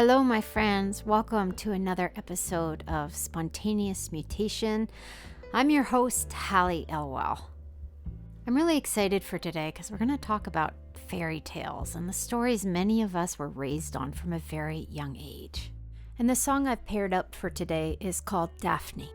Hello, my friends. Welcome to another episode of Spontaneous Mutation. I'm your host, Halley. I'm really excited for today because we're going to talk about fairy tales and the stories many of us were raised on from a very young age. And the song I've paired up for today is called Daphne.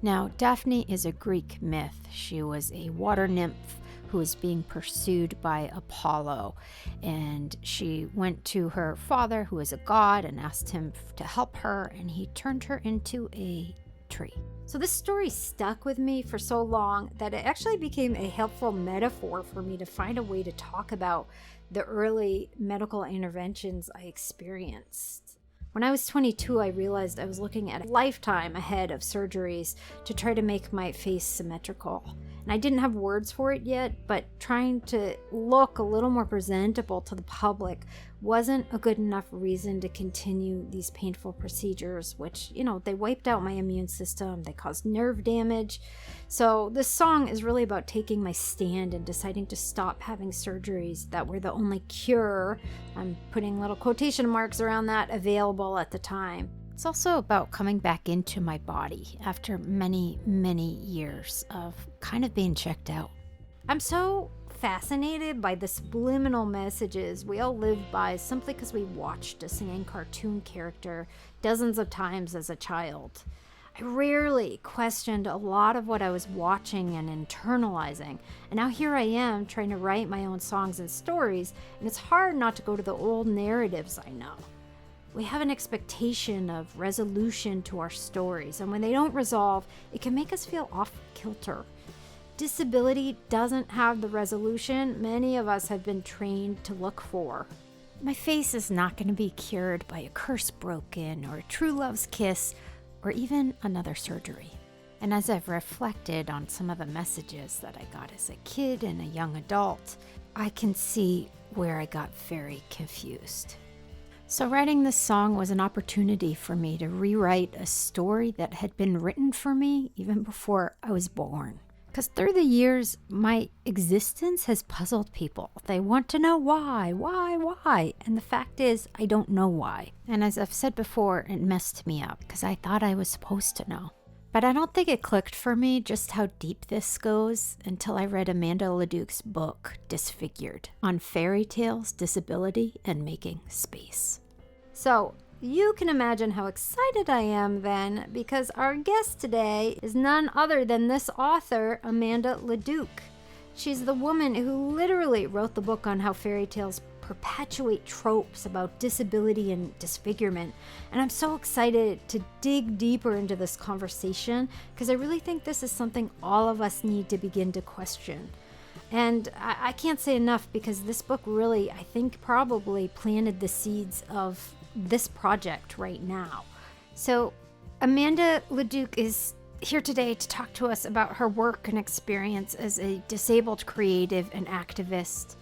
Now, Daphne is a Greek myth. She was a water nymph who was being pursued by Apollo, and she went to her father, who is a god, and asked him to help her, and he turned her into a tree. So this story stuck with me for so long that it actually became a helpful metaphor for me to find a way to talk about the early medical interventions I experienced. When I was 22, I realized I was looking at a lifetime ahead of surgeries to try to make my face symmetrical. And I didn't have words for it yet, but trying to look a little more presentable to the public wasn't a good enough reason to continue these painful procedures, which, they wiped out my immune system, they caused nerve damage. So this song is really about taking my stand and deciding to stop having surgeries that were the only cure, I'm putting little quotation marks around that, available at the time. It's also about coming back into my body after many, many years of kind of being checked out. I'm so fascinated by the subliminal messages we all live by simply because we watched a singing cartoon character dozens of times as a child. I rarely questioned a lot of what I was watching and internalizing, and now here I am trying to write my own songs and stories, and it's hard not to go to the old narratives I know. We have an expectation of resolution to our stories, and when they don't resolve, it can make us feel off kilter. Disability doesn't have the resolution many of us have been trained to look for. My face is not going to be cured by a curse broken or a true love's kiss or even another surgery. And as I've reflected on some of the messages that I got as a kid and a young adult, I can see where I got very confused. So writing this song was an opportunity for me to rewrite a story that had been written for me even before I was born. Because through the years, my existence has puzzled people. They want to know why? And the fact is, I don't know why. And as I've said before, it messed me up because I thought I was supposed to know. But I don't think it clicked for me just how deep this goes until I read Amanda Leduc's book, Disfigured, on fairy tales, disability, and making space. So you can imagine how excited I am then, because our guest today is none other than this author, Amanda Leduc. She's the woman who literally wrote the book on how fairy tales perpetuate tropes about disability and disfigurement. And I'm so excited to dig deeper into this conversation because I really think this is something all of us need to begin to question. And I can't say enough because this book really, I think, probably planted the seeds of this project right now. So Amanda Leduc is here today to talk to us about her work and experience as a disabled creative and activist.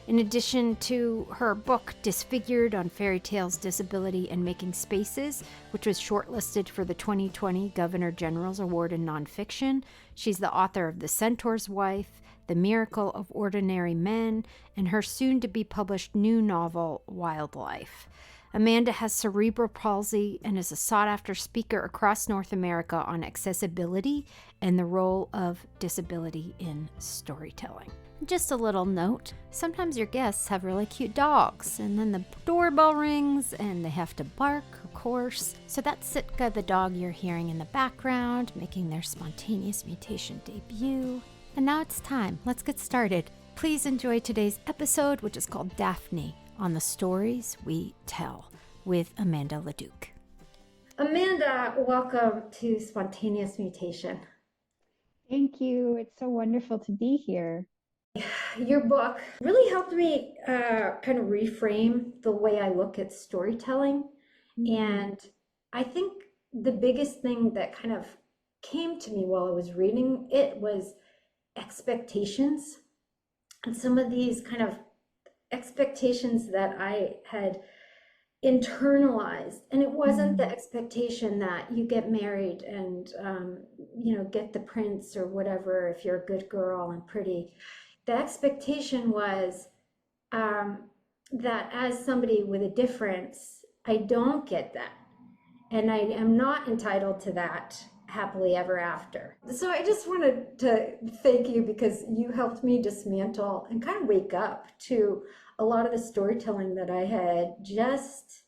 In addition to her book, Disfigured, on fairy tales, disability, and making spaces, which was shortlisted for the 2020 Governor General's Award in Nonfiction, she's the author of The Centaur's Wife, The Miracle of Ordinary Men, and her soon-to-be-published new novel, Wildlife. Amanda has cerebral palsy and is a sought-after speaker across North America on accessibility and the role of disability in storytelling. Just a little note, sometimes your guests have really cute dogs, and then the doorbell rings and they have to bark, of course. So that's Sitka, the dog you're hearing in the background, making their Spontaneous Mutation debut. And now it's time. Let's get started. Please enjoy today's episode, which is called Daphne, on the stories we tell, with Amanda Leduc. Amanda, welcome to Spontaneous Mutation. Thank you. It's so wonderful to be here. Your book really helped me kind of reframe the way I look at storytelling. And I think the biggest thing that kind of came to me while I was reading it was expectations. And some of these kind of expectations that I had internalized. And it wasn't the expectation that you get married and, get the prince or whatever if you're a good girl and pretty. The expectation was that as somebody with a difference, I don't get that. And I am not entitled to that happily ever after. So I just wanted to thank you because you helped me dismantle and kind of wake up to a lot of the storytelling that I had just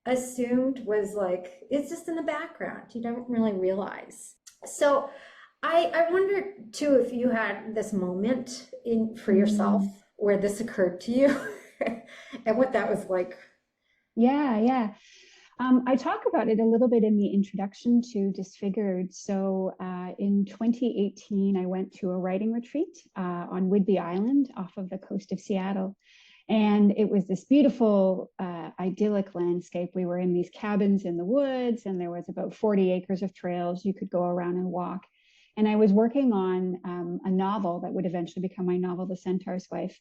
assumed was like, it's just in the background. You don't really realize. So I wondered too if you had this moment in for yourself Mm. where this occurred to you and what that was like. Yeah, yeah. I talk about it a little bit in the introduction to Disfigured. So in 2018, I went to a writing retreat on Whidbey Island off of the coast of Seattle. And it was this beautiful, idyllic landscape. We were in these cabins in the woods, and there was about 40 acres of trails you could go around and walk. And I was working on a novel that would eventually become my novel, The Centaur's Wife.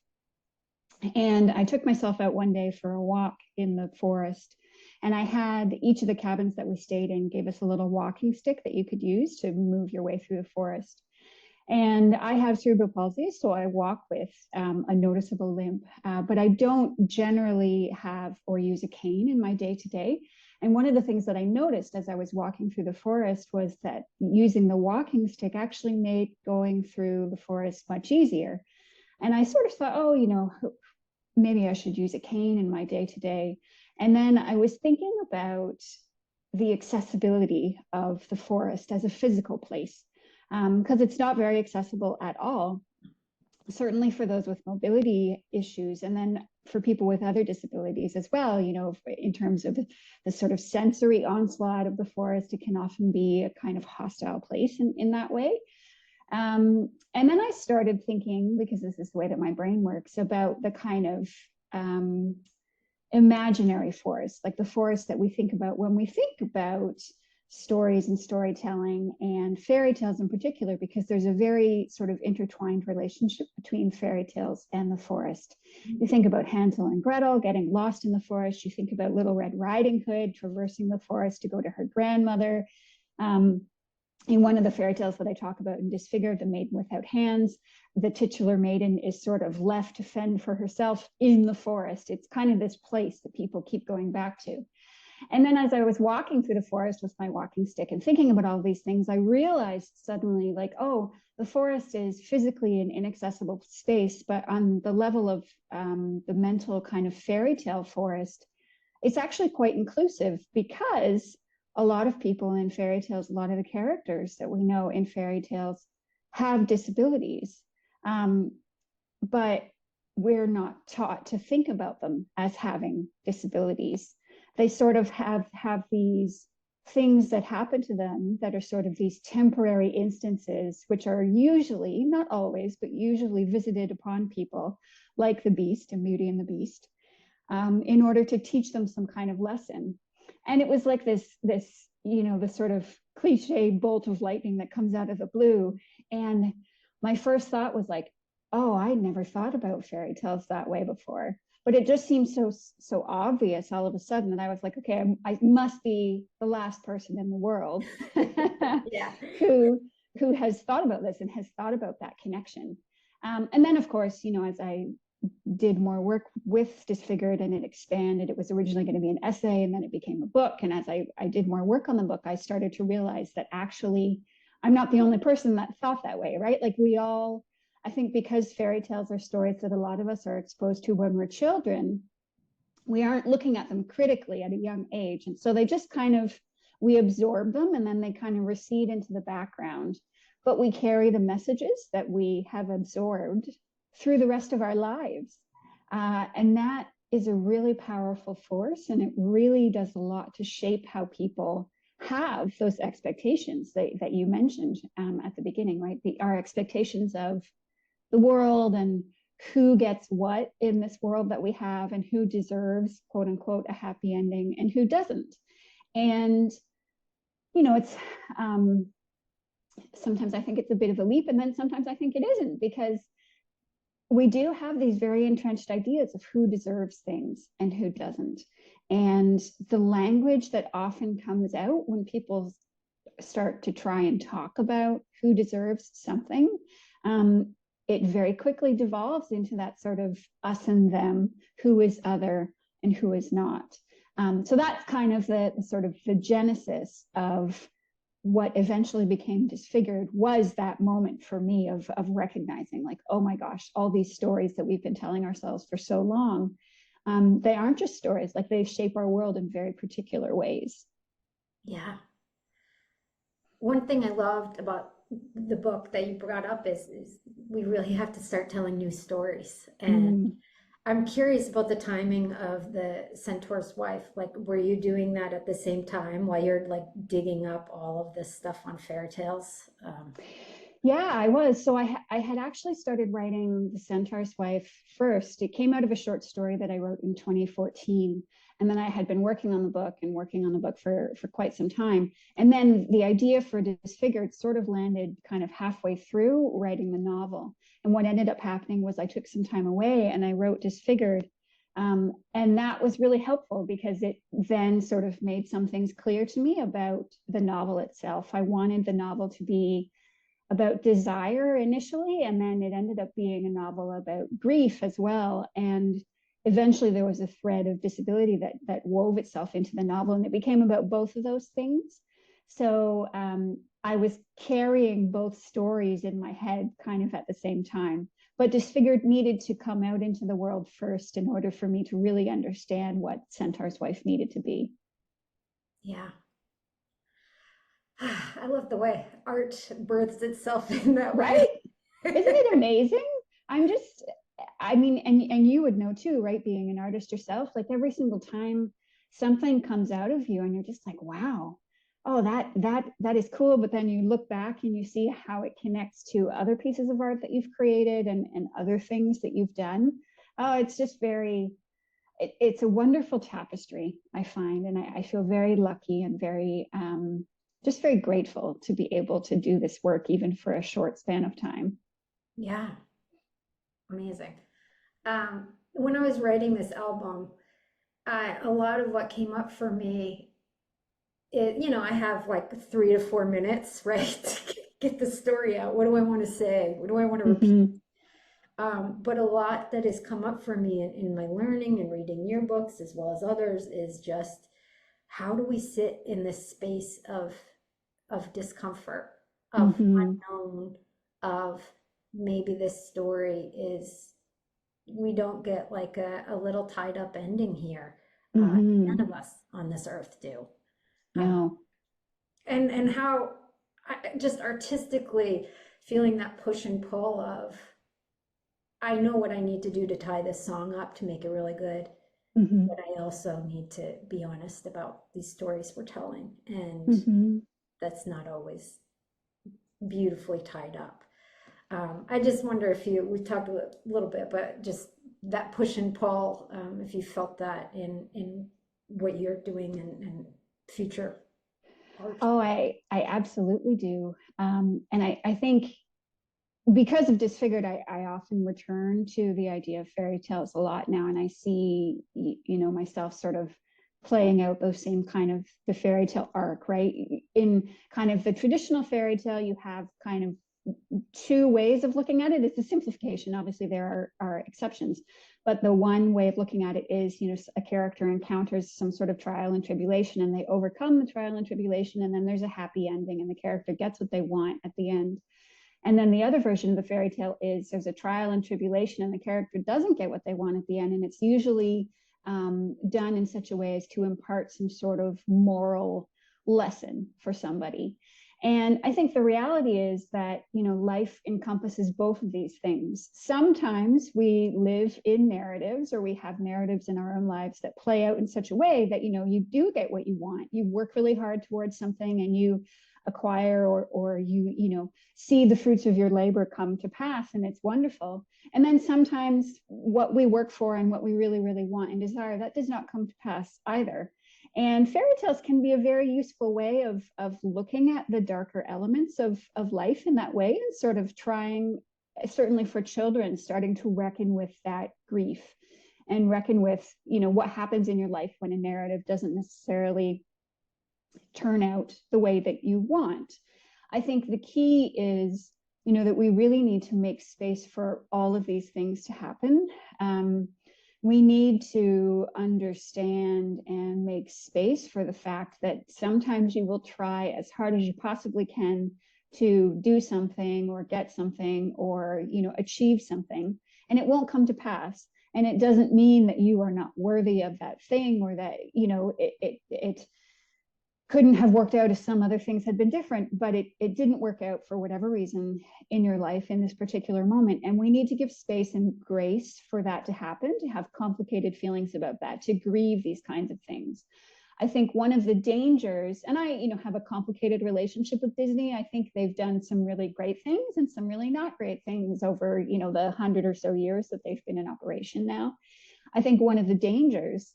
And I took myself out one day for a walk in the forest. And I had each of the cabins that we stayed in gave us a little walking stick that you could use to move your way through the forest. And I have cerebral palsy, so I walk with a noticeable limp, but I don't generally have or use a cane in my day to day. And one of the things that I noticed as I was walking through the forest was that using the walking stick actually made going through the forest much easier. And I sort of thought, oh, maybe I should use a cane in my day to day. And then I was thinking about the accessibility of the forest as a physical place, because it's not very accessible at all, certainly for those with mobility issues. And then for people with other disabilities as well, in terms of the sort of sensory onslaught of the forest, it can often be a kind of hostile place in that way. And then I started thinking, because this is the way that my brain works, about the kind of imaginary forest, like the forest that we think about when we think about stories and storytelling and fairy tales in particular, because there's a very sort of intertwined relationship between fairy tales and the forest. You think about Hansel and Gretel getting lost in the forest. You think about Little Red Riding Hood traversing the forest to go to her grandmother. In one of the fairy tales that I talk about in Disfigured, the maiden without hands, the titular maiden is sort of left to fend for herself in the forest. It's kind of this place that people keep going back to. And then as I was walking through the forest with my walking stick and thinking about all these things, I realized suddenly, like, oh, the forest is physically an inaccessible space, but on the level of the mental kind of fairy tale forest, it's actually quite inclusive, because a lot of people in fairy tales, a lot of the characters that we know in fairy tales have disabilities. But we're not taught to think about them as having disabilities. They sort of have these things that happen to them that are sort of these temporary instances, which are usually, not always, but usually visited upon people, like the Beast and Beauty and the Beast, in order to teach them some kind of lesson. And it was like this the sort of cliche bolt of lightning that comes out of the blue. And my first thought was like, oh, I never thought about fairy tales that way before. But it just seemed so obvious all of a sudden that I was like, okay, I must be the last person in the world Yeah. who has thought about this and has thought about that connection. And then, of course, as I did more work with Disfigured and it expanded. It was originally going to be an essay, and then it became a book. And as I did more work on the book, I started to realize that actually I'm not the only person that thought that way, right? Like we all, I think, because fairy tales are stories that a lot of us are exposed to when we're children, we aren't looking at them critically at a young age. And so they just kind of, we absorb them and then they kind of recede into the background. But we carry the messages that we have absorbed through the rest of our lives. And that is a really powerful force. And it really does a lot to shape how people have those expectations that you mentioned at the beginning, right? Our expectations of the world and who gets what in this world that we have and who deserves, quote unquote, a happy ending and who doesn't. And, it's sometimes I think it's a bit of a leap, and then sometimes I think it isn't, because we do have these very entrenched ideas of who deserves things and who doesn't. And the language that often comes out when people start to try and talk about who deserves something, it very quickly devolves into that sort of us and them, who is other and who is not. So that's kind of the sort of the genesis of what eventually became Disfigured, was that moment for me of recognizing, like, oh my gosh, all these stories that we've been telling ourselves for so long, they aren't just stories, like they shape our world in very particular ways. Yeah. One thing I loved about the book that you brought up is we really have to start telling new stories. And Mm. I'm curious about the timing of the Centaur's Wife. Like, were you doing that at the same time while you're like digging up all of this stuff on fairy tales? Yeah, I was. So I had actually started writing The Centaur's Wife first. It came out of a short story that I wrote in 2014. And then I had been working on the book and working on the book for quite some time. And then the idea for Disfigured sort of landed kind of halfway through writing the novel. And what ended up happening was I took some time away and I wrote Disfigured. And that was really helpful because it then sort of made some things clear to me about the novel itself. I wanted the novel to be about desire initially, and then it ended up being a novel about grief as well. And eventually there was a thread of disability that wove itself into the novel, and it became about both of those things. So I was carrying both stories in my head kind of at the same time. But Disfigured needed to come out into the world first in order for me to really understand what Centaur's Wife needed to be. Yeah. I love the way art births itself in that way. Right? Isn't it amazing? I'm just, I mean, and you would know too, right? Being an artist yourself, like every single time something comes out of you and you're just like, wow, oh, that is cool. But then you look back and you see how it connects to other pieces of art that you've created and other things that you've done. Oh, it's just very, it's a wonderful tapestry, I find. And I feel very lucky and very, just very grateful to be able to do this work, even for a short span of time. Yeah, amazing. When I was writing this album, a lot of what came up for me, I have like 3 to 4 minutes, right, to get the story out. What do I want to say? What do I want to repeat? Mm-hmm. But a lot that has come up for me in my learning and reading your books as well as others is just how do we sit in this space of discomfort, of Mm-hmm. unknown, of maybe this story is we don't get like a little tied up ending here. Mm-hmm. None of us on this earth do. Uh, No. and how just artistically feeling that push and pull of I know what I need to do to tie this song up to make it really good, Mm-hmm. but I also need to be honest about these stories we're telling, and Mm-hmm. that's not always beautifully tied up. I just wonder if we talked a little bit, but just that push and pull, if you felt that in what you're doing and future art. Oh, I absolutely do. And I think because of Disfigured, I often return to the idea of fairy tales a lot now, and I see, myself sort of playing out those same kind of the fairy tale arc, right? In kind of the traditional fairy tale, you have kind of two ways of looking at it. It's a simplification. Obviously, there are exceptions, but the one way of looking at it is, a character encounters some sort of trial and tribulation, and they overcome the trial and tribulation, and then there's a happy ending, and the character gets what they want at the end. And then the other version of the fairy tale is there's a trial and tribulation, and the character doesn't get what they want at the end, and it's usually done in such a way as to impart some sort of moral lesson for somebody. And I think the reality is that, life encompasses both of these things. Sometimes we live in narratives, or we have narratives in our own lives that play out in such a way that, you do get what you want. You work really hard towards something and you acquire, or you see the fruits of your labor come to pass, and it's wonderful. And then sometimes what we work for and what we really, really want and desire, that does not come to pass either. And fairy tales can be a very useful way of looking at the darker elements of life in that way, and sort of trying, certainly for children, starting to reckon with that grief and reckon with, what happens in your life when a narrative doesn't necessarily turn out the way that you want. I think the key is, that we really need to make space for all of these things to happen. we need to understand and make space for the fact that sometimes you will try as hard as you possibly can to do something or get something or, achieve something, and it won't come to pass. And it doesn't mean that you are not worthy of that thing, or that, it couldn't have worked out if some other things had been different, but it didn't work out for whatever reason in your life in this particular moment. And we need to give space and grace for that to happen, to have complicated feelings about that, to grieve these kinds of things. I think one of the dangers, and I, have a complicated relationship with Disney. I think they've done some really great things and some really not great things over, the 100 or so years that they've been in operation now. I think one of the dangers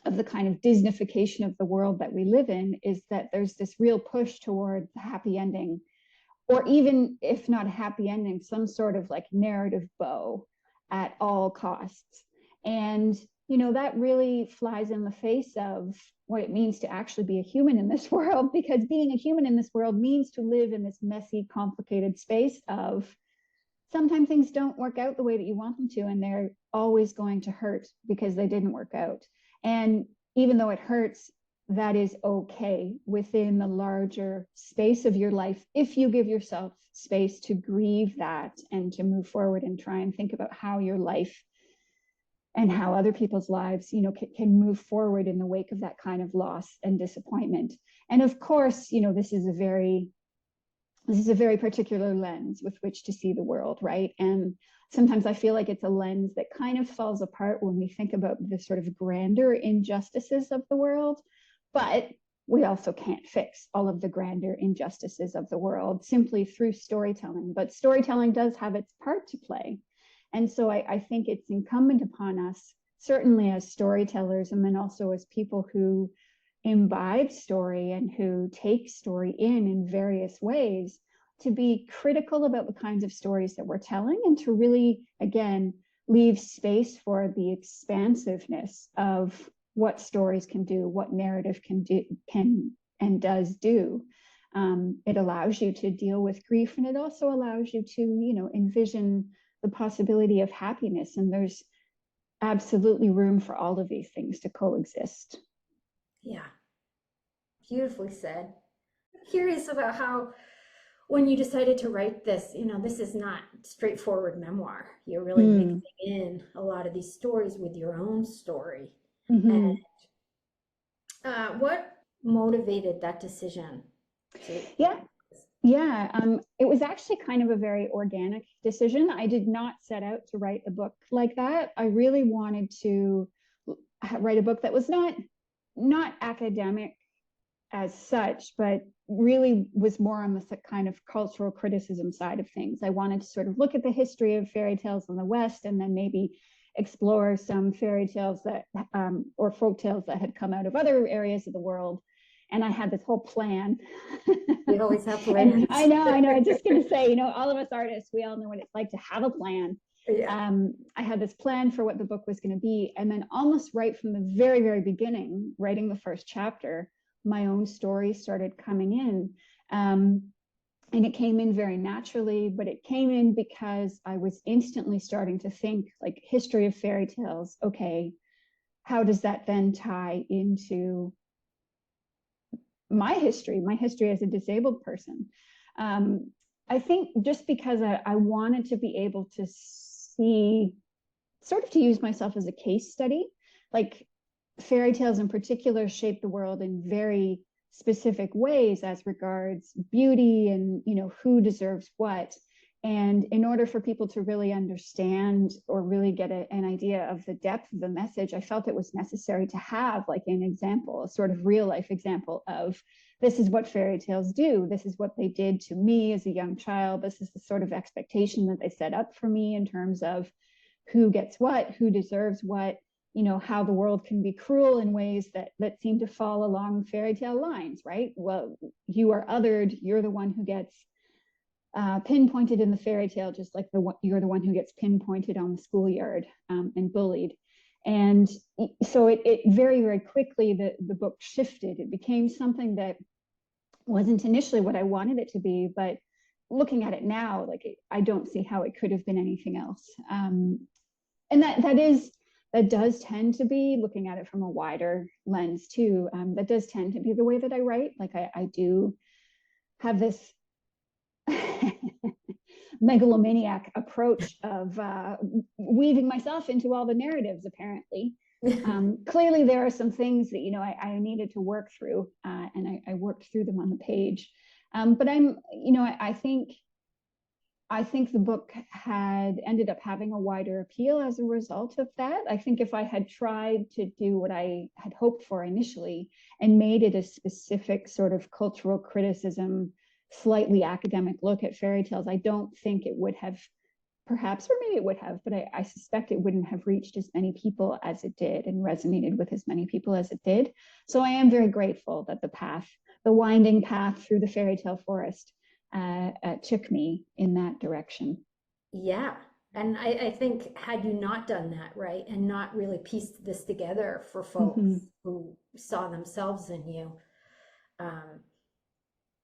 of the kind of Disneyfication of the world that we live in is that there's this real push toward the happy ending, or even if not a happy ending, some sort of like narrative bow at all costs. And that really flies in the face of what it means to actually be a human in this world, because being a human in this world means to live in this messy, complicated space of sometimes things don't work out the way that you want them to, and they're always going to hurt because they didn't work out. And even though it hurts, that is okay within the larger space of your life, if you give yourself space to grieve that and to move forward and try and think about how your life and how other people's lives, can move forward in the wake of that kind of loss and disappointment. And of course, this is a very particular lens with which to see the world, right? And sometimes I feel like it's a lens that kind of falls apart when we think about the sort of grander injustices of the world. But we also can't fix all of the grander injustices of the world simply through storytelling. But storytelling does have its part to play. And so I think it's incumbent upon us, certainly as storytellers, and then also as people who imbibe story and who take story in various ways, to be critical about the kinds of stories that we're telling, and to really, again, leave space for the expansiveness of what stories can do, what narrative can and does do. It allows you to deal with grief, and it also allows you to, envision the possibility of happiness. And there's absolutely room for all of these things to coexist. Yeah, beautifully said. I'm curious about how, when you decided to write this, this is not straightforward memoir. You're really mixing in a lot of these stories with your own story. Mm-hmm. And what motivated that decision? Yeah, it was actually kind of a very organic decision. I did not set out to write a book like that. I really wanted to write a book that was not academic as such, but really was more on the kind of cultural criticism side of things. I wanted to sort of look at the history of fairy tales in the West, and then maybe explore some fairy tales that or folk tales that had come out of other areas of the world. And I had this whole plan. We always have plans. I know. I'm just going to say, all of us artists, we all know what it's like to have a plan. Yeah. I had this plan for what the book was going to be. And then almost right from the very, very beginning, writing the first chapter, my own story started coming in. And it came in very naturally, but it came in because I was instantly starting to think, like, history of fairy tales. Okay, how does that then tie into my history as a disabled person? I think just because I wanted to be able to see, sort of to use myself as a case study, like fairy tales in particular shape the world in very specific ways as regards beauty and, who deserves what. And in order for people to really understand or really get an idea of the depth of the message, I felt it was necessary to have like an example, a sort of real life example of, this is what fairy tales do. This is what they did to me as a young child. This is the sort of expectation that they set up for me in terms of who gets what, who deserves what, how the world can be cruel in ways that seem to fall along fairy tale lines, right? Well, you are othered. You're the one who gets pinpointed in the fairy tale, just like you're the one who gets pinpointed on the schoolyard and bullied. And so it very, very quickly, the book shifted. It became something that wasn't initially what I wanted it to be, but looking at it now, like I don't see how it could have been anything else. And that does tend to be, looking at it from a wider lens too, that does tend to be the way that I write. Like I do have this megalomaniac approach of weaving myself into all the narratives, apparently. Clearly there are some things that, I needed to work through, and I worked through them on the page. But I think the book had ended up having a wider appeal as a result of that. I think if I had tried to do what I had hoped for initially and made it a specific sort of cultural criticism, slightly academic look at fairy tales, I don't think it would have, perhaps, or maybe it would have, but I suspect it wouldn't have reached as many people as it did and resonated with as many people as it did. So I am very grateful that the winding path through the fairy tale forest took me in that direction. Yeah. And I think had you not done that, right, and not really pieced this together for folks Mm-hmm. who saw themselves in you, um,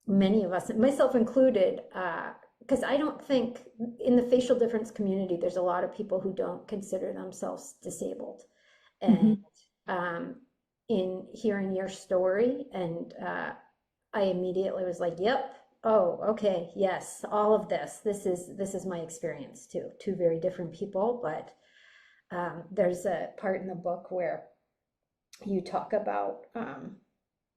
many of us, myself included, because I don't think in the facial difference community, there's a lot of people who don't consider themselves disabled. And Mm-hmm. In hearing your story, and I immediately was like, yep, oh, okay, yes, all of this. This is my experience too. Two very different people, but there's a part in the book where you talk about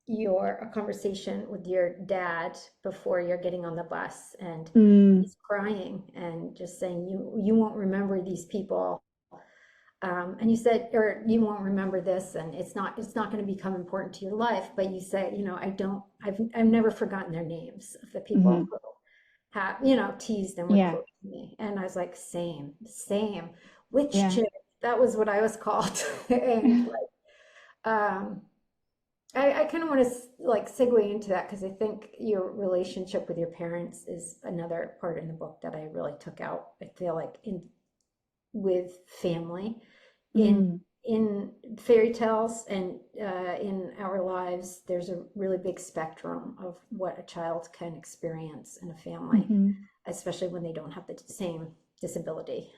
your a conversation with your dad before you're getting on the bus, and Mm. he's crying and just saying you won't remember these people, and you said, or you won't remember this, and it's not going to become important to your life, but you said, I've never forgotten their names of the people Mm-hmm. who have, teased and would Yeah. quote me. And I was like, same witch Yeah. chick, that was what I was called. And um I kind of want to like segue into that, because I think your relationship with your parents is another part in the book that I really took out. I feel like in with family in Mm. in fairy tales and in our lives, there's a really big spectrum of what a child can experience in a family, Mm-hmm. especially when they don't have the same disability.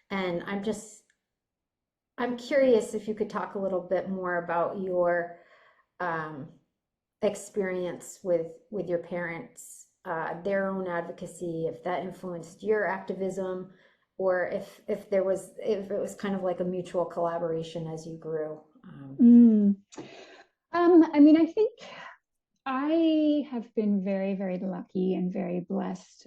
And I'm curious if you could talk a little bit more about your um, experience with your parents, their own advocacy, if that influenced your activism, or if it was kind of like a mutual collaboration as you grew. Mm. I mean, I think I have been very, very lucky and very blessed,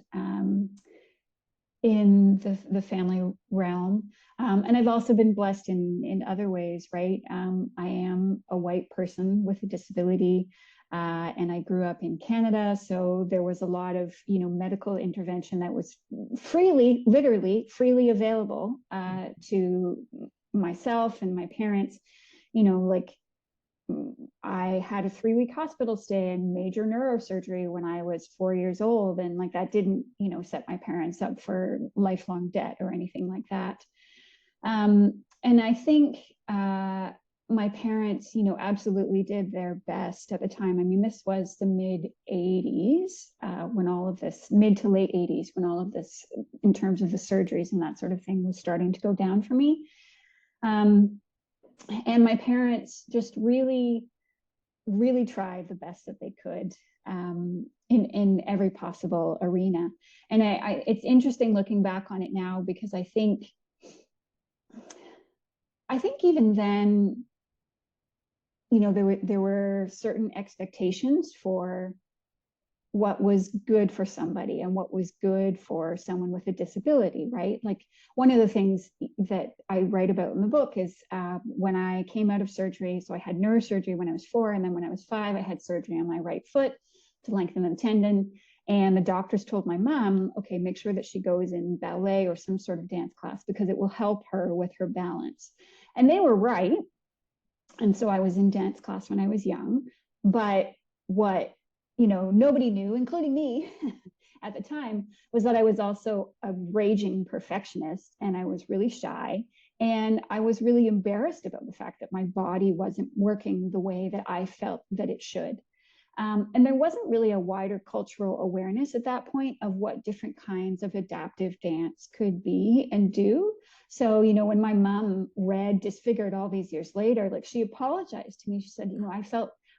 in the family realm. And I've also been blessed in other ways, right? I am a white person with a disability, and I grew up in Canada, so there was a lot of medical intervention that was literally freely available to myself and my parents. Like I had a 3-week hospital stay and major neurosurgery when I was 4 years old. And like that didn't, set my parents up for lifelong debt or anything like that. And I think my parents, absolutely did their best at the time. I mean, this was the mid 80s, when all of this, mid to late 80s, when all of this, in terms of the surgeries and that sort of thing, was starting to go down for me. And my parents just really, really tried the best that they could, in every possible arena. And it's interesting looking back on it now, because I think even then, there were certain expectations for what was good for somebody and what was good for someone with a disability, right? Like one of the things that I write about in the book is when I came out of surgery. So I had neurosurgery when I was 4, and then when I was 5, I had surgery on my right foot to lengthen the tendon. And the doctors told my mom, okay, make sure that she goes in ballet or some sort of dance class because it will help her with her balance. And they were right. And so I was in dance class when I was young. But what nobody knew, including me at the time, was that I was also a raging perfectionist, and I was really shy, and I was really embarrassed about the fact that my body wasn't working the way that I felt that it should. And there wasn't really a wider cultural awareness at that point of what different kinds of adaptive dance could be and do. So, when my mom read Disfigured all these years later, like, she apologized to me. She said,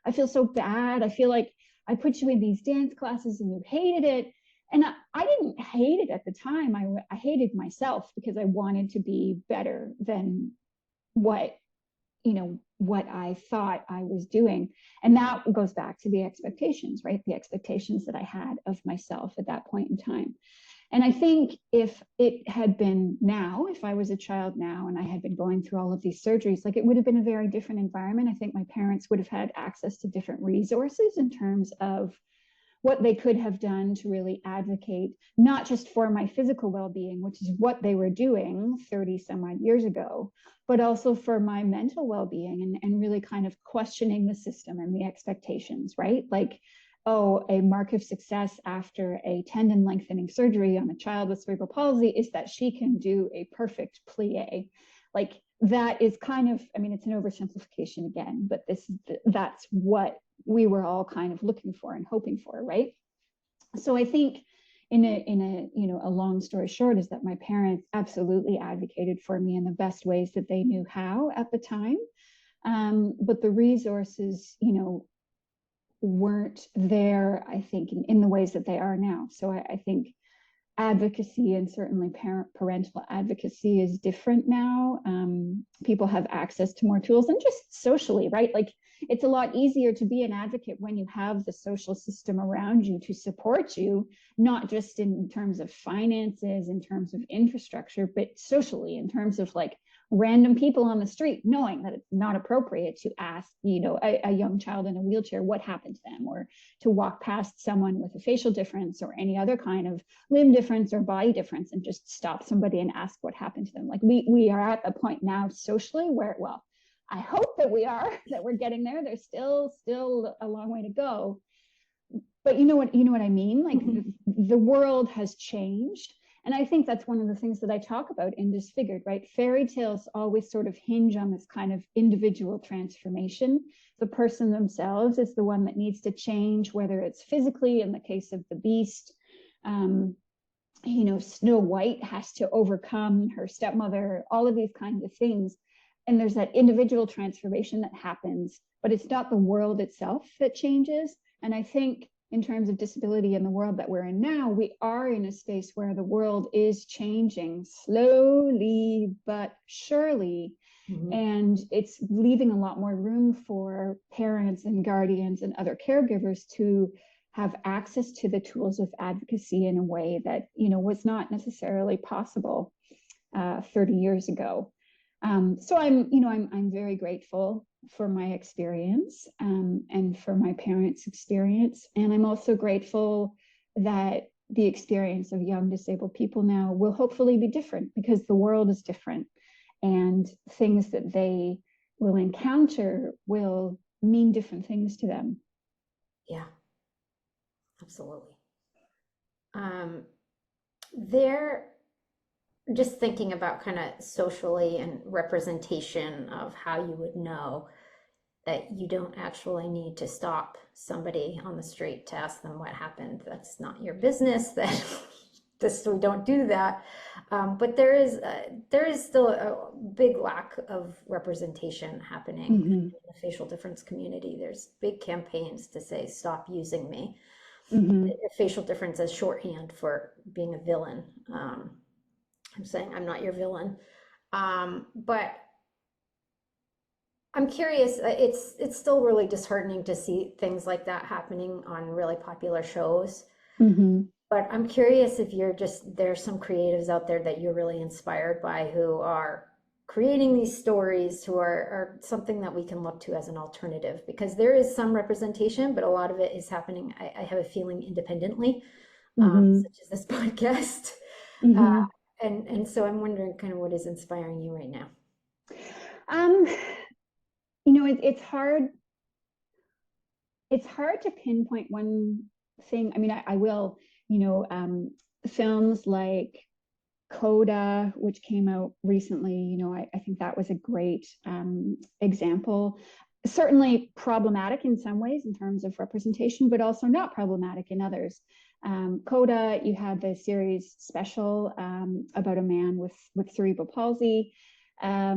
I feel so bad. I feel like I put you in these dance classes and you hated it. And I didn't hate it at the time. I hated myself because I wanted to be better than what what I thought I was doing. And that goes back to the expectations, right? The expectations that I had of myself at that point in time. And I think if it had been now, if I was a child now and I had been going through all of these surgeries, like, it would have been a very different environment. I think my parents would have had access to different resources in terms of what they could have done to really advocate, not just for my physical well-being, which is what they were doing 30 some odd years ago, but also for my mental well-being, and really kind of questioning the system and the expectations, right? Like, oh, a mark of success after a tendon lengthening surgery on a child with cerebral palsy is that she can do a perfect plie. Like, that is kind of, it's an oversimplification again, but that's what we were all kind of looking for and hoping for, right? So I think in a long story short is that my parents absolutely advocated for me in the best ways that they knew how at the time. But the resources, weren't there, I think, in the ways that they are now. So I think advocacy, and certainly parental advocacy, is different now. People have access to more tools, and just socially, right? Like, it's a lot easier to be an advocate when you have the social system around you to support you, not just in terms of finances, in terms of infrastructure, but socially, in terms of like random people on the street knowing that it's not appropriate to ask, a young child in a wheelchair what happened to them, or to walk past someone with a facial difference or any other kind of limb difference or body difference and just stop somebody and ask what happened to them. Like, we are at a point now socially where, well, I hope that we're getting there. There's still a long way to go. But you know what I mean? Like, the world has changed. And I think that's one of the things that I talk about in Disfigured, right? Fairy tales always sort of hinge on this kind of individual transformation. The person themselves is the one that needs to change, whether it's physically, in the case of the Beast. Snow White has to overcome her stepmother, all of these kinds of things. And there's that individual transformation that happens, but it's not the world itself that changes. And I think in terms of disability in the world that we're in now, we are in a space where the world is changing slowly but surely. Mm-hmm. And it's leaving a lot more room for parents and guardians and other caregivers to have access to the tools of advocacy in a way that, was not necessarily possible 30 years ago. So I'm very grateful for my experience, and for my parents' experience. And I'm also grateful that the experience of young disabled people now will hopefully be different, because the world is different, and things that they will encounter will mean different things to them. Yeah, absolutely. Just thinking about kind of socially and representation of how you would know that you don't actually need to stop somebody on the street to ask them what happened. That's not your business. That we don't do that. But there is still a big lack of representation happening in the facial difference community. There's big campaigns to say, stop using me. Facial difference as shorthand for being a villain. I'm saying I'm not your villain. But I'm curious, it's still really disheartening to see things like that happening on really popular shows. But I'm curious if there's some creatives out there that you're really inspired by, who are creating these stories, who are something that we can look to as an alternative, because there is some representation, but a lot of it is happening, I have a feeling, independently, such as this podcast. And so I'm wondering kind of what is inspiring you right now. It's hard to pinpoint one thing. I will, films like Coda, which came out recently, I think that was a great example. certainly problematic in some ways in terms of representation, but also not problematic in others. Coda, you had the series special about a man with cerebral palsy. My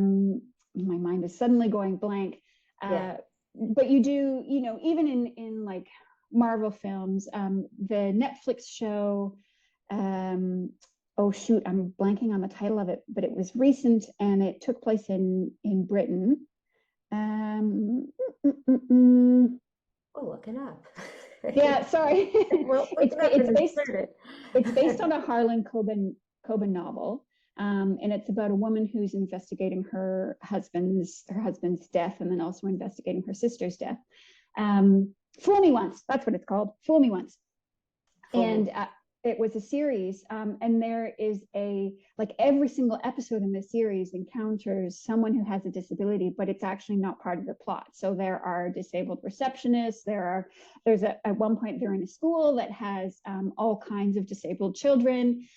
mind is suddenly going blank. But you do, even in like Marvel films, the Netflix show, oh shoot, I'm blanking on the title of it, but it was recent and it took place in Britain. Mm, mm, mm, mm. We'll look it up. Yeah, sorry. It's based on a Harlan Coben novel. And it's about a woman who's investigating her husband's death, and then also investigating her sister's death. Fool Me Once, that's what it's called. Fool Me Once. And it was a series, and there is every single episode in this series encounters someone who has a disability, but it's actually not part of the plot. So there are disabled receptionists. At one point they're in a school that has all kinds of disabled children.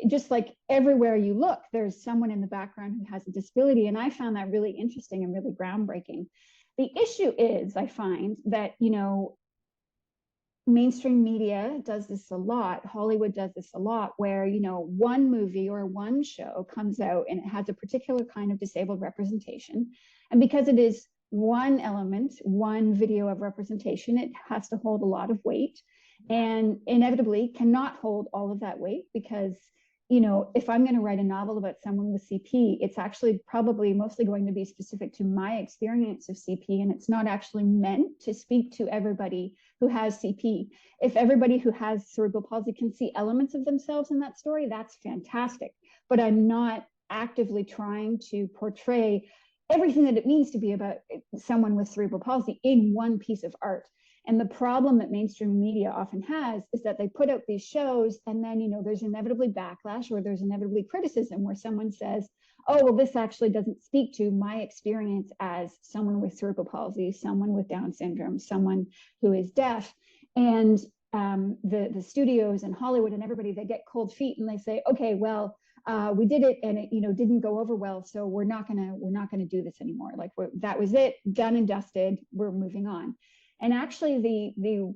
Just like everywhere you look, there's someone in the background who has a disability, and I found that really interesting and really groundbreaking. The issue is, I find that mainstream media does this a lot. Hollywood does this a lot, where one movie or one show comes out and it has a particular kind of disabled representation, and because it is one element, one video of representation, it has to hold a lot of weight, and inevitably cannot hold all of that weight, because if I'm going to write a novel about someone with CP, it's actually probably mostly going to be specific to my experience of CP, and it's not actually meant to speak to everybody who has CP. If everybody who has cerebral palsy can see elements of themselves in that story, that's fantastic. But I'm not actively trying to portray everything that it means to be about someone with cerebral palsy in one piece of art. And the problem that mainstream media often has is that they put out these shows, and then, there's inevitably backlash, or there's inevitably criticism where someone says, oh, well, this actually doesn't speak to my experience as someone with cerebral palsy, someone with Down syndrome, someone who is deaf. And the studios and Hollywood and everybody, they get cold feet and they say, okay, well, we did it and it didn't go over well, so we're not gonna do this anymore. Like, that was it, done and dusted, we're moving on. And actually, the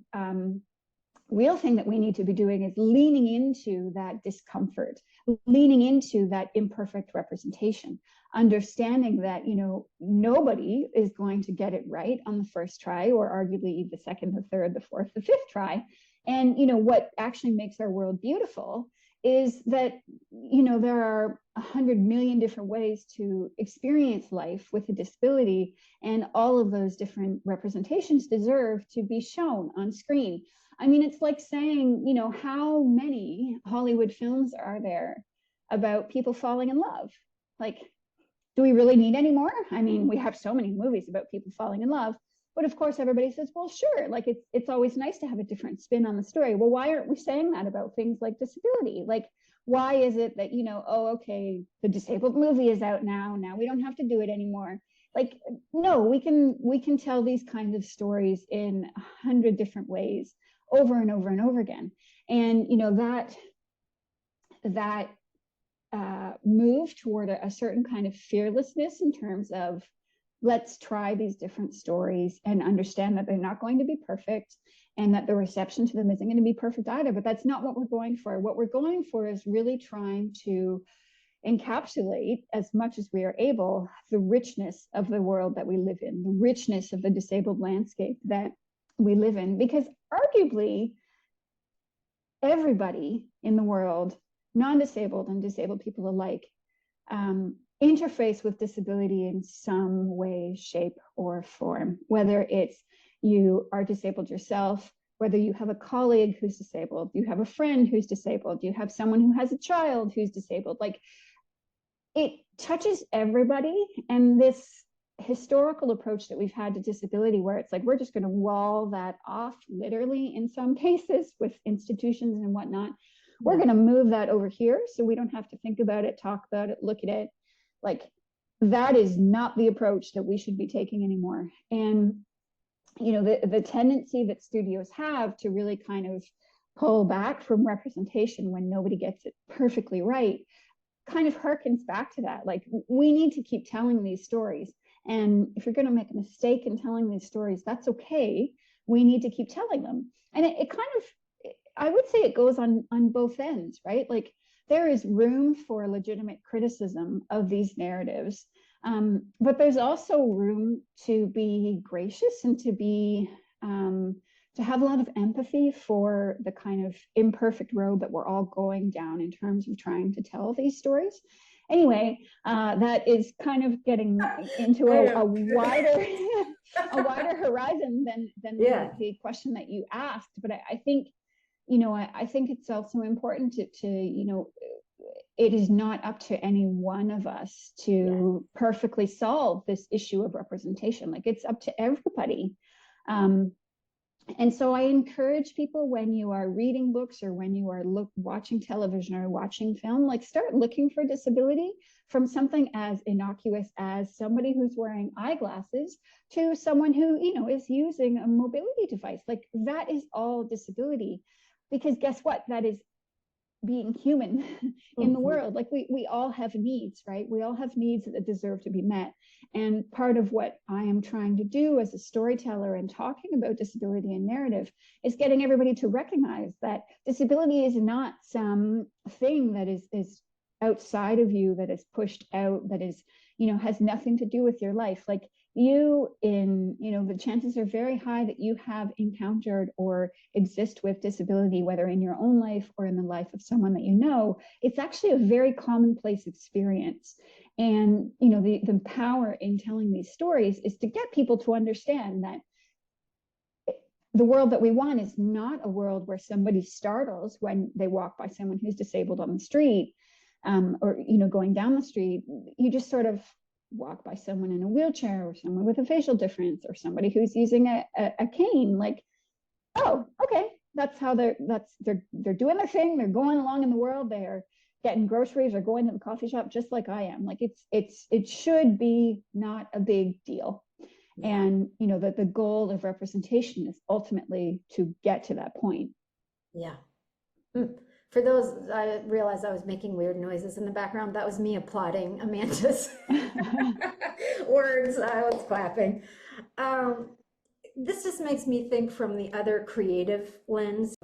real thing that we need to be doing is leaning into that discomfort, leaning into that imperfect representation, understanding that nobody is going to get it right on the first try, or arguably the second, the third, the fourth, the fifth try. And what actually makes our world beautiful is that there are 100 million different ways to experience life with a disability, and all of those different representations deserve to be shown on screen. I mean, it's like saying, how many Hollywood films are there about people falling in love? Like, do we really need any more? I mean, we have so many movies about people falling in love. But of course, everybody says, well, sure, like it's always nice to have a different spin on the story. Well, why aren't we saying that about things like disability? Like, why is it that, oh, okay, the disabled movie is out now. Now we don't have to do it anymore. Like, no, we can tell these kinds of stories in 100 different ways over and over and over again. And, that move toward a certain kind of fearlessness in terms of, let's try these different stories and understand that they're not going to be perfect, and that the reception to them isn't going to be perfect either. But that's not what we're going for. What we're going for is really trying to encapsulate, as much as we are able, the richness of the world that we live in, the richness of the disabled landscape that we live in. Because arguably, everybody in the world, non-disabled and disabled people alike, interface with disability in some way, shape, or form, whether it's you are disabled yourself, whether you have a colleague who's disabled, you have a friend who's disabled, you have someone who has a child who's disabled. Like, it touches everybody. And this historical approach that we've had to disability, where it's like we're just going to wall that off, literally in some cases with institutions and whatnot, we're going to move that over here so we don't have to think about it, talk about it, look at it. Like, that is not the approach that we should be taking anymore. And the tendency that studios have to really kind of pull back from representation when nobody gets it perfectly right kind of harkens back to that. Like, we need to keep telling these stories. And if you're going to make a mistake in telling these stories, that's okay. We need to keep telling them. And it kind of, I would say it goes on both ends, right? Like there is room for legitimate criticism of these narratives, but there's also room to be gracious and to have a lot of empathy for the kind of imperfect road that we're all going down in terms of trying to tell these stories. Anyway, that is kind of getting into a wider a wider horizon than the question that you asked. But I think, I think it's also important to it is not up to any one of us to perfectly solve this issue of representation. Like it's up to everybody. And so I encourage people, when you are reading books or when you are watching television or watching film, like start looking for disability from something as innocuous as somebody who's wearing eyeglasses to someone who, is using a mobility device. Like that is all disability, because guess what? That is being human in the world. Like we all have needs, right? We all have needs that deserve to be met. And part of what I am trying to do as a storyteller and talking about disability and narrative is getting everybody to recognize that disability is not some thing that is outside of you, that is pushed out, that is, has nothing to do with your life. Like the chances are very high that you have encountered or exist with disability, whether in your own life or in the life of someone that you know. It's actually a very commonplace experience. And, the power in telling these stories is to get people to understand that the world that we want is not a world where somebody startles when they walk by someone who's disabled on the street, or, going down the street. You just sort of walk by someone in a wheelchair or someone with a facial difference or somebody who's using a cane. Like, oh, okay, that's how they're doing their thing. They're going along in the world. They're getting groceries or going to the coffee shop just like I am. Like it should be not a big deal. And that the goal of representation is ultimately to get to that point. Yeah. For those, I realized I was making weird noises in the background. That was me applauding Amanda's words. I was clapping. This just makes me think from the other creative lens,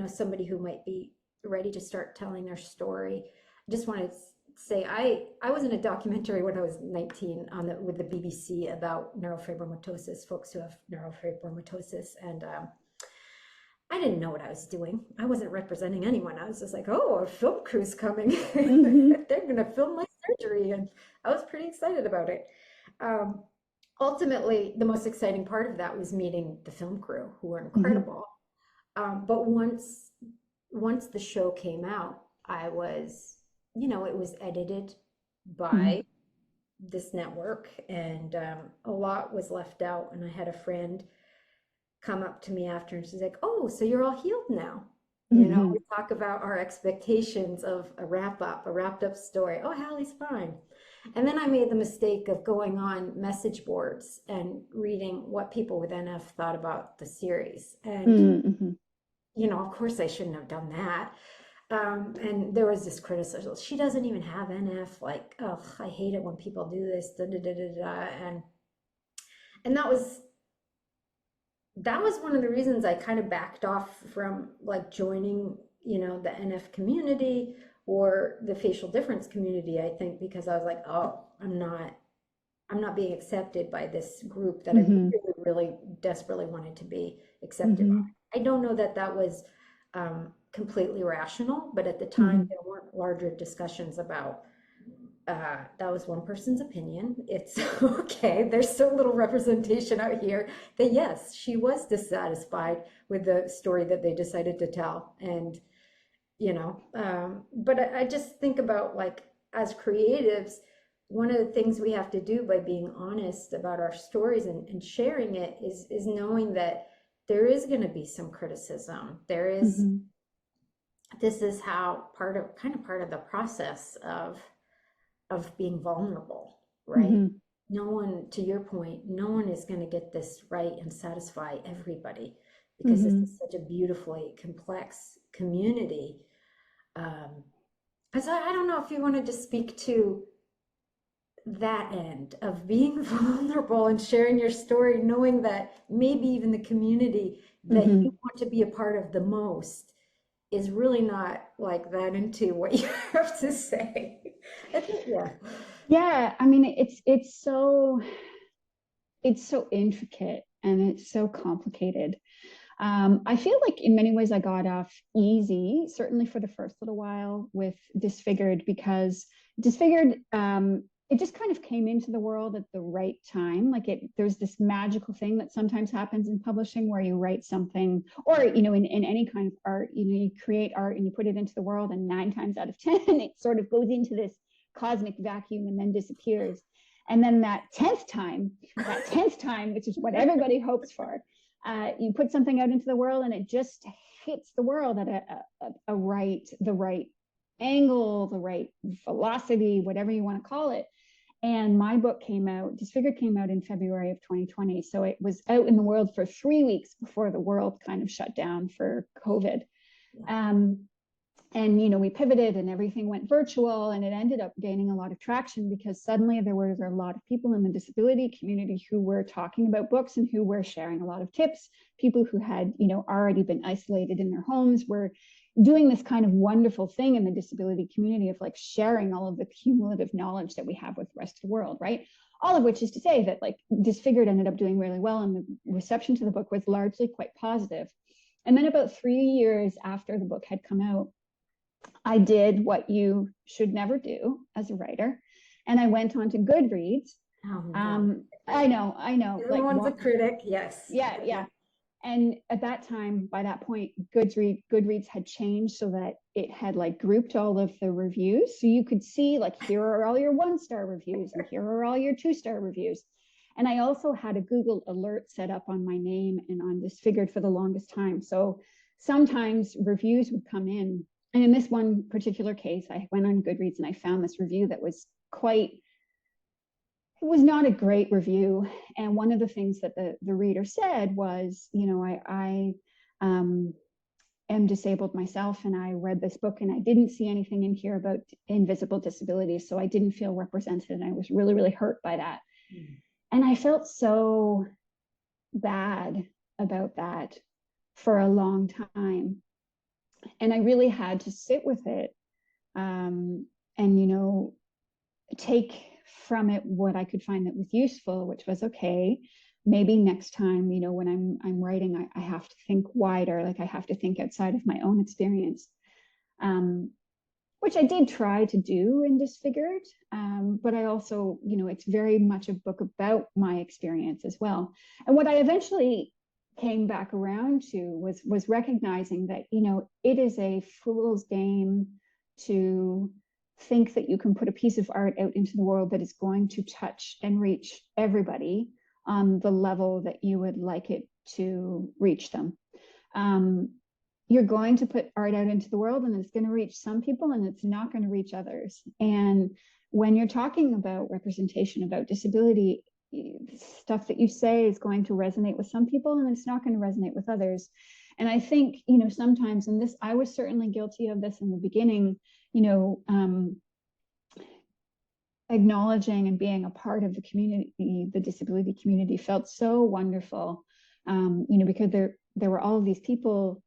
somebody who might be ready to start telling their story. I just wanted to say I was in a documentary when I was 19 with the BBC about neurofibromatosis, folks who have neurofibromatosis, and I didn't know what I was doing. I wasn't representing anyone. I was just like, oh, a film crew's coming. They're going to film my surgery. And I was pretty excited about it. Ultimately, the most exciting part of that was meeting the film crew, who were incredible. But once the show came out, I was, it was edited by this network, and a lot was left out. And I had a friend come up to me after, and she's like, oh, so you're all healed now. We talk about our expectations of a wrapped up story. Oh, Hallie's fine. And then I made the mistake of going on message boards and reading what people with NF thought about the series. And, of course I shouldn't have done that. And there was this criticism. She doesn't even have NF. Like, oh, I hate it when people do this. Da, da, da, da, da. And that was one of the reasons I kind of backed off from like joining, the NF community or the facial difference community, I think, because I was like, oh, I'm not being accepted by this group that I really, really desperately wanted to be accepted by. I don't know that was completely rational, but at the time there weren't larger discussions about that was one person's opinion. It's okay. There's so little representation out here that yes, she was dissatisfied with the story that they decided to tell. And, but I just think about, like, as creatives, one of the things we have to do by being honest about our stories and sharing it is knowing that there is going to be some criticism. There is, this is how part of the process of being vulnerable, right? No one, to your point, no one is going to get this right and satisfy everybody, because this is such a beautifully complex community. So I don't know if you wanted to speak to that end of being vulnerable and sharing your story, knowing that maybe even the community that you want to be a part of the most is really not like that into what you have to say. I think, yeah. Yeah, I mean, it's so intricate and it's so complicated. I feel like in many ways I got off easy, certainly for the first little while with Disfigured, because Disfigured, it just kind of came into the world at the right time. Like there's this magical thing that sometimes happens in publishing where you write something, or in any kind of art, you create art and you put it into the world, and 9 times out of 10, it sort of goes into this cosmic vacuum and then disappears. And then that 10th time, which is what everybody hopes for, you put something out into the world and it just hits the world at the right angle, the right velocity, whatever you want to call it. And my book Disfigured came out in February of 2020. So it was out in the world for 3 weeks before the world kind of shut down for COVID. And we pivoted and everything went virtual, and it ended up gaining a lot of traction because suddenly there were a lot of people in the disability community who were talking about books and who were sharing a lot of tips. People who had already been isolated in their homes were doing this kind of wonderful thing in the disability community of like sharing all of the cumulative knowledge that we have with the rest of the world, right? All of which is to say that like Disfigured ended up doing really well, and the reception to the book was largely quite positive. And then about 3 years after the book had come out, I did what you should never do as a writer, and I went on to Goodreads. Oh, no. I know. Everyone's a critic, yes. Yeah. And at that time, by that point, Goodreads had changed so that it had like grouped all of the reviews. So you could see like, here are all your 1-star reviews and here are all your 2-star reviews. And I also had a Google alert set up on my name and on Disfigured for the longest time. So sometimes reviews would come in. And in this one particular case, I went on Goodreads and I found this review that was it was not a great review. And one of the things that the reader said was, I am disabled myself, and I read this book and I didn't see anything in here about invisible disabilities. So I didn't feel represented. And I was really, really hurt by that. And I felt so bad about that for a long time. And I really had to sit with it and, take from it what I could find that was useful, which was, okay, maybe next time, when I'm writing, I have to think wider, like I have to think outside of my own experience, which I did try to do in Disfigured. But I also, it's very much a book about my experience as well. And what I eventually came back around to was recognizing that, it is a fool's game to think that you can put a piece of art out into the world that is going to touch and reach everybody on the level that you would like it to reach them. You're going to put art out into the world and it's going to reach some people and it's not going to reach others. And when you're talking about representation, about disability, stuff that you say is going to resonate with some people and it's not going to resonate with others. And I think, sometimes, and this, I was certainly guilty of this in the beginning, acknowledging and being a part of the community, the disability community, felt so wonderful, because there were all of these people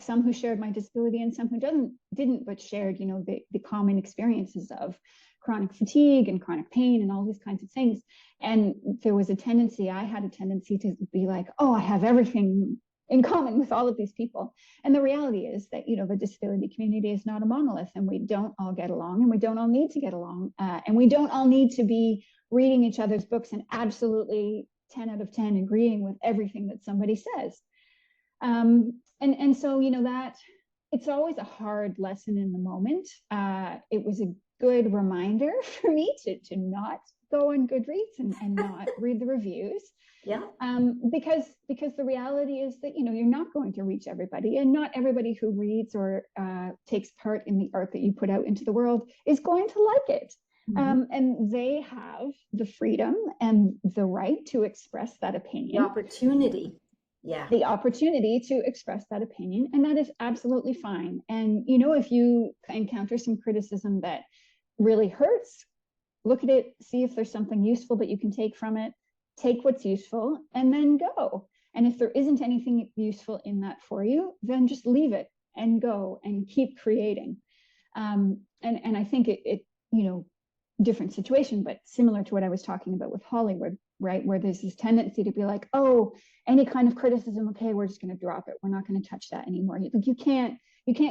some who shared my disability and some who didn't, but shared, the common experiences of chronic fatigue and chronic pain and all these kinds of things. And I had a tendency to be like, oh, I have everything in common with all of these people. And the reality is that, the disability community is not a monolith, and we don't all get along, and we don't all need to get along. And we don't all need to be reading each other's books and absolutely 10 out of 10 agreeing with everything that somebody says. And so, that it's always a hard lesson in the moment. It was a good reminder for me to not go on Goodreads and not read the reviews. Yeah. Because the reality is that, you're not going to reach everybody, and not everybody who reads or takes part in the art that you put out into the world is going to like it. And they have the freedom and the right to express that opinion. The opportunity. Yeah. The opportunity to express that opinion. And that is absolutely fine. And, if you encounter some criticism that really hurts, look at it, see if there's something useful that you can take from it, take what's useful, and then go. And if there isn't anything useful in that for you, then just leave it and go and keep creating. And I think it different situation, but similar to what I was talking about with Hollywood, right? Where there's this tendency to be like, oh, any kind of criticism, okay, we're just going to drop it. We're not going to touch that anymore. You can't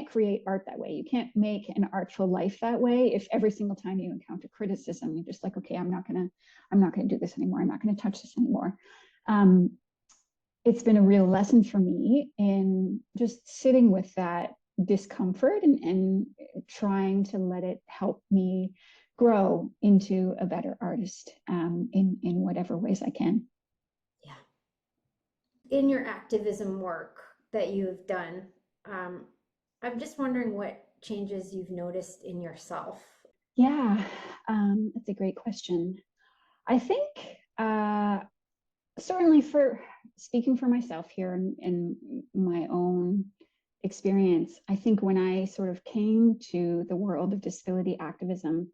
create art that way. You can't make an artful life that way. If every single time you encounter criticism, you're just like, okay, I'm not going to do this anymore. I'm not going to touch this anymore. It's been a real lesson for me in just sitting with that discomfort and trying to let it help me grow into a better artist in whatever ways I can. Yeah. In your activism work that you've done, I'm just wondering what changes you've noticed in yourself. Yeah, that's a great question. I think certainly, for speaking for myself here in my own experience, I think when I sort of came to the world of disability activism,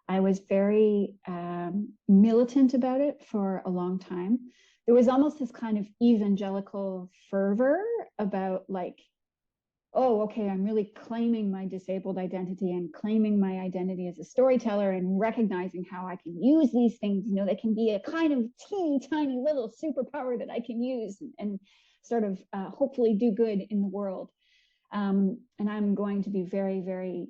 I was very militant about it for a long time. There was almost this kind of evangelical fervor about like, oh, okay, I'm really claiming my disabled identity and claiming my identity as a storyteller and recognizing how I can use these things. They can be a kind of teeny tiny little superpower that I can use and sort of hopefully do good in the world. And I'm going to be very, very,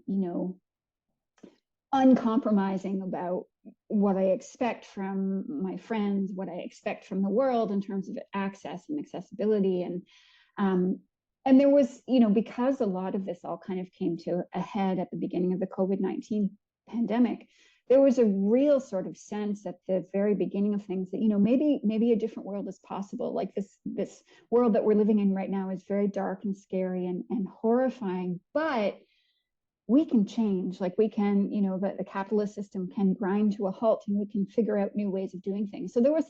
uncompromising about what I expect from my friends, what I expect from the world in terms of access and accessibility. And there was, because a lot of this all kind of came to a head at the beginning of the COVID-19 pandemic, there was a real sort of sense at the very beginning of things that, maybe a different world is possible. Like this world that we're living in right now is very dark and scary and horrifying, but we can change. Like we can, the capitalist system can grind to a halt and we can figure out new ways of doing things. So there was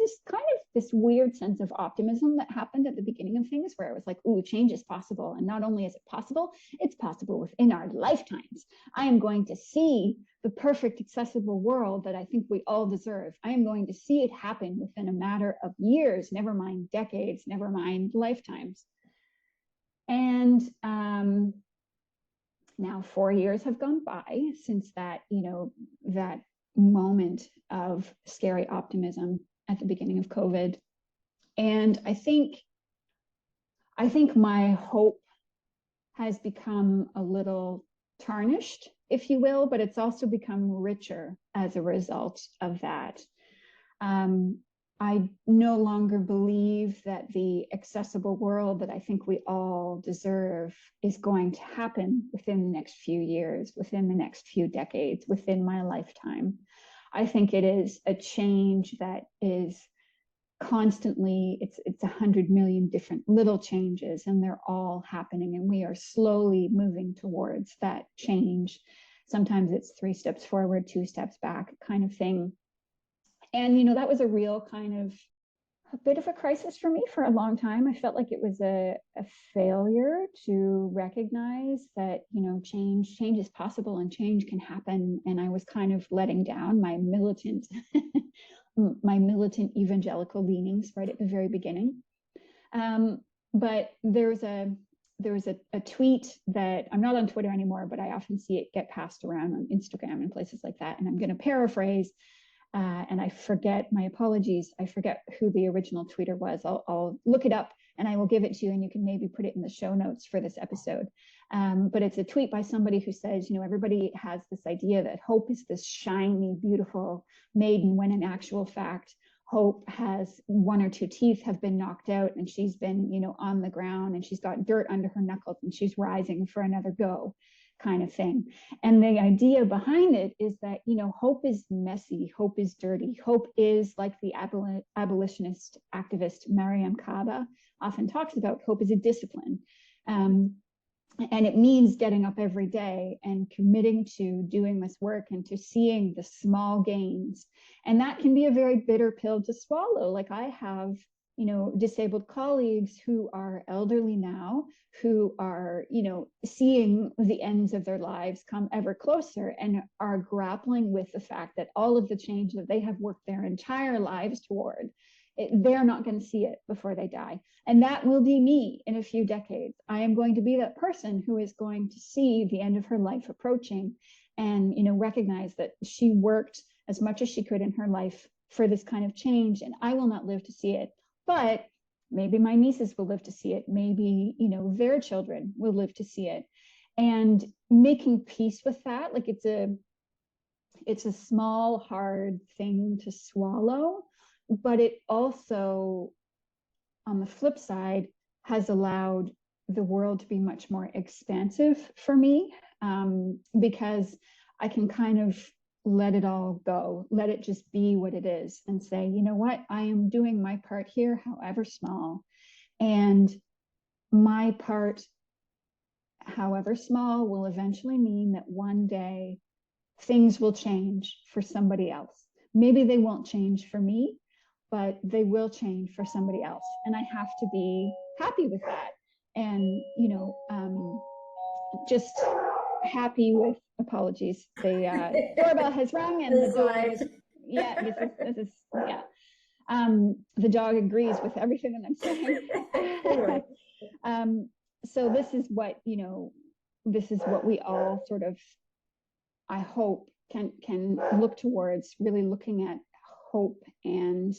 this weird sense of optimism that happened at the beginning of things where it was like, ooh, change is possible. And not only is it possible, it's possible within our lifetimes. I am going to see the perfect accessible world that I think we all deserve. I am going to see it happen within a matter of years, never mind decades, never mind lifetimes. And now 4 years have gone by since that, that moment of scary optimism at the beginning of COVID. And I think my hope has become a little tarnished, if you will, but it's also become richer as a result of that. I no longer believe that the accessible world that I think we all deserve is going to happen within the next few years, within the next few decades, within my lifetime. I think it is a change that is constantly, it's 100 million different little changes, and they're all happening, and we are slowly moving towards that change. Sometimes it's 3 steps forward, 2 steps back kind of thing. And, that was a real kind of a bit of a crisis for me for a long time. I felt like it was a failure to recognize that, change is possible and change can happen. And I was kind of letting down my militant, evangelical leanings right at the very beginning. But there was a tweet that, I'm not on Twitter anymore, but I often see it get passed around on Instagram and places like that. And I'm going to paraphrase. And I forget, my apologies, I forget who the original tweeter was. I'll look it up and I will give it to you, and you can maybe put it in the show notes for this episode. But it's a tweet by somebody who says, everybody has this idea that hope is this shiny, beautiful maiden, when in actual fact, hope has 1 or 2 teeth have been knocked out, and she's been, on the ground, and she's got dirt under her knuckles, and she's rising for another go, kind of thing. And the idea behind it is that, hope is messy, hope is dirty, hope is, like the abolitionist activist Mariam Kaba often talks about, hope is a discipline. And it means getting up every day and committing to doing this work and to seeing the small gains. And that can be a very bitter pill to swallow. Like I have disabled colleagues who are elderly now, who are, seeing the ends of their lives come ever closer and are grappling with the fact that all of the change that they have worked their entire lives toward, they're not going to see it before they die. And that will be me in a few decades. I am going to be that person who is going to see the end of her life approaching and, recognize that she worked as much as she could in her life for this kind of change, and I will not live to see it. But maybe my nieces will live to see it. Maybe, their children will live to see it. And making peace with that, like it's a small, hard thing to swallow, but it also, on the flip side, has allowed the world to be much more expansive for me, because I can kind of let it all go, let it just be what it is, and say, you know what, I am doing my part here, however small. And my part, however small, will eventually mean that one day things will change for somebody else. Maybe they won't change for me, but they will change for somebody else. And I have to be happy with that. And, just happy with, apologies, the doorbell has rung and the dog is, yeah, this is, yeah. The dog agrees with everything that I'm saying. So this is what, this is what we all sort of, I hope, can look towards, really looking at hope and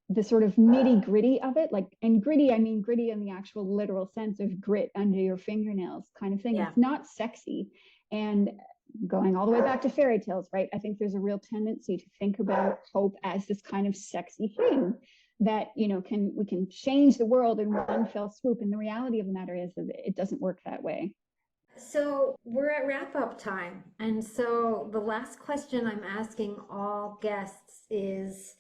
the sort of nitty gritty of it. Like, and gritty, I mean gritty in the actual literal sense of grit under your fingernails kind of thing. Yeah. It's not sexy. And going all the way back to fairy tales, right? I think there's a real tendency to think about hope as this kind of sexy thing that, we can change the world in one fell swoop. And the reality of the matter is that it doesn't work that way. So we're at wrap up time. And so the last question I'm asking all guests is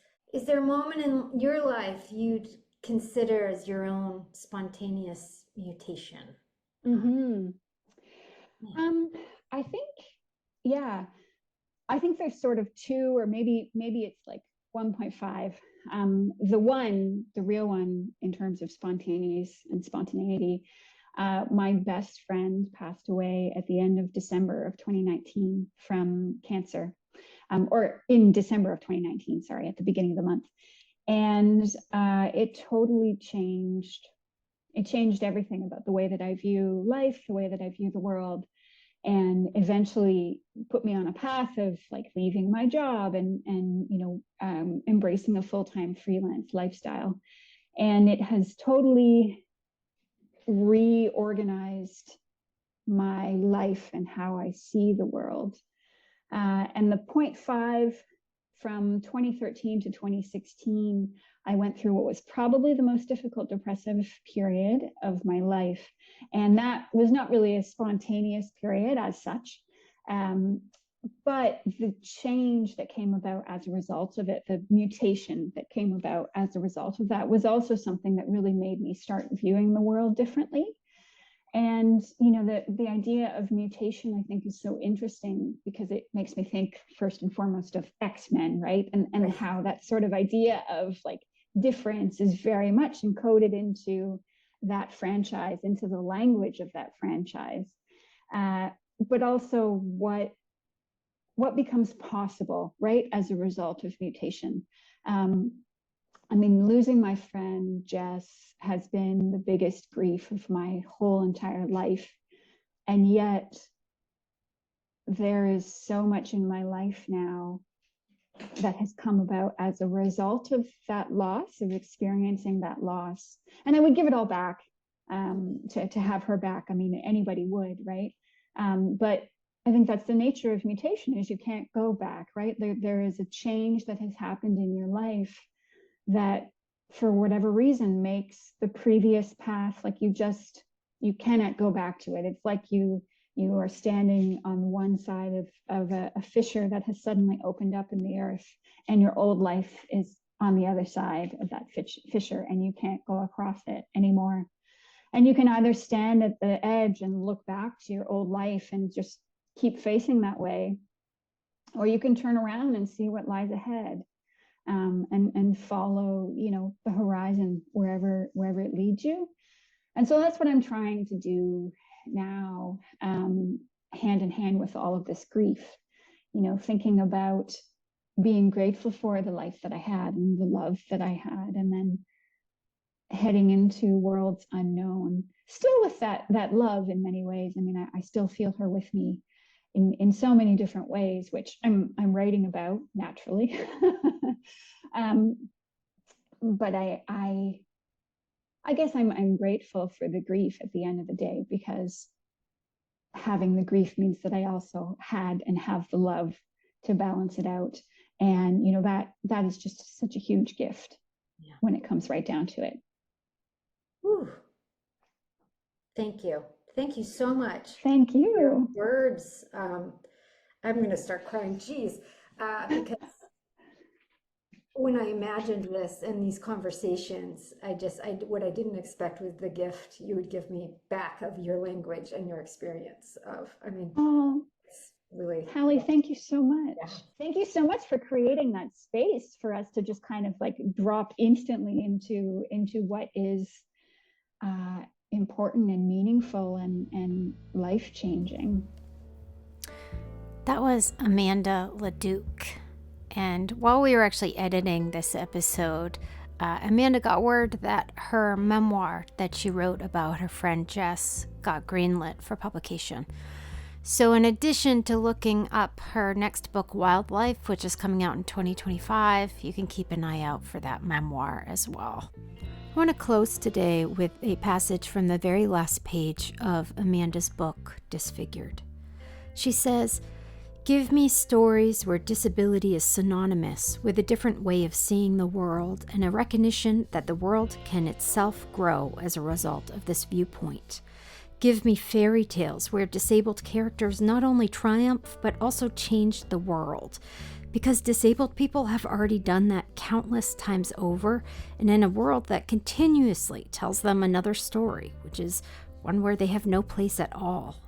there a moment in your life you'd consider as your own spontaneous mutation? Mm-hmm. I think, yeah, I think there's sort of two, or maybe it's like 1.5. The real one in terms of spontaneous and spontaneity, my best friend passed away at the end of December of 2019 from cancer, or in December of 2019, sorry, at the beginning of the month. And it totally changed. It changed everything about the way that I view life, the way that I view the world, and eventually put me on a path of like leaving my job and embracing a full-time freelance lifestyle. And it has totally reorganized my life and how I see the world. And the 0.5, from 2013 to 2016, I went through what was probably the most difficult depressive period of my life. And that was not really a spontaneous period as such. But the change that came about as a result of it, the mutation that came about as a result of that, was also something that really made me start viewing the world differently. And, the idea of mutation, I think, is so interesting because it makes me think first and foremost of X-Men, right? And how that sort of idea of like difference is very much encoded into that franchise, into the language of that franchise. But also what becomes possible, right, as a result of mutation. Losing my friend Jess has been the biggest grief of my whole entire life. And yet there is so much in my life now that has come about as a result of that loss, of experiencing that loss. And I would give it all back, to have her back. Anybody would, right? But I think that's the nature of mutation, is you can't go back, right? There is a change that has happened in your life that, for whatever reason, makes the previous path, like you cannot go back to it. It's like you are standing on one side of a fissure that has suddenly opened up in the earth, and your old life is on the other side of that fissure, and you can't go across it anymore. And you can either stand at the edge and look back to your old life and just keep facing that way, or you can turn around and see what lies ahead. and follow, the horizon wherever it leads you. And so that's what I'm trying to do now, hand in hand with all of this grief, thinking about being grateful for the life that I had and the love that I had, and then heading into worlds unknown, still with that love in many ways. I mean, I still feel her with me in so many different ways, which I'm writing about naturally. But I guess I'm grateful for the grief at the end of the day, because having the grief means that I also had and have the love to balance it out. And that is just such a huge gift when it comes right down to it. Whew. Thank you. Thank you so much. Thank you. Your words. I'm going to start crying. Geez, because when I imagined this and these conversations, what I didn't expect was the gift you would give me back of your language and your experience of, it's really. Halley, thank you so much. Yeah. Thank you so much for creating that space for us to just kind of like drop instantly into what is important and meaningful and life-changing. That was Amanda Leduc. And while we were actually editing this episode, Amanda got word that her memoir that she wrote about her friend Jess got greenlit for publication. So in addition to looking up her next book, Wildlife, which is coming out in 2025, you can keep an eye out for that memoir as well. I want to close today with a passage from the very last page of Amanda's book, Disfigured. She says, "Give me stories where disability is synonymous with a different way of seeing the world and a recognition that the world can itself grow as a result of this viewpoint. Give me fairy tales where disabled characters not only triumph but also change the world. Because disabled people have already done that countless times over, and in a world that continuously tells them another story, which is one where they have no place at all.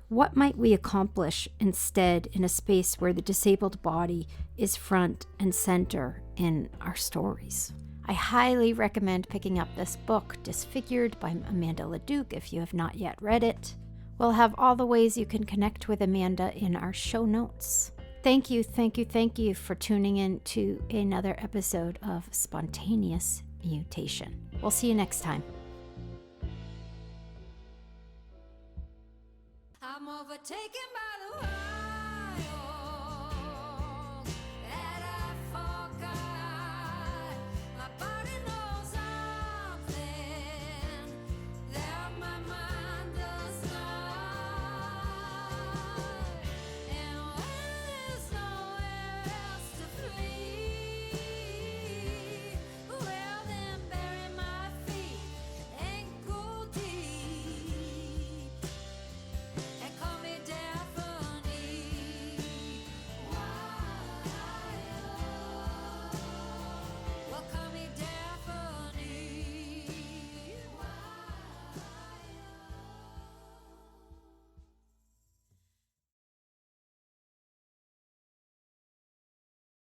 What might we accomplish instead in a space where the disabled body is front and center in our stories?" I highly recommend picking up this book, Disfigured by Amanda Leduc, if you have not yet read it. We'll have all the ways you can connect with Amanda in our show notes. Thank you for tuning in to another episode of Spontaneous Mutation. We'll see you next time. I'm overtaken by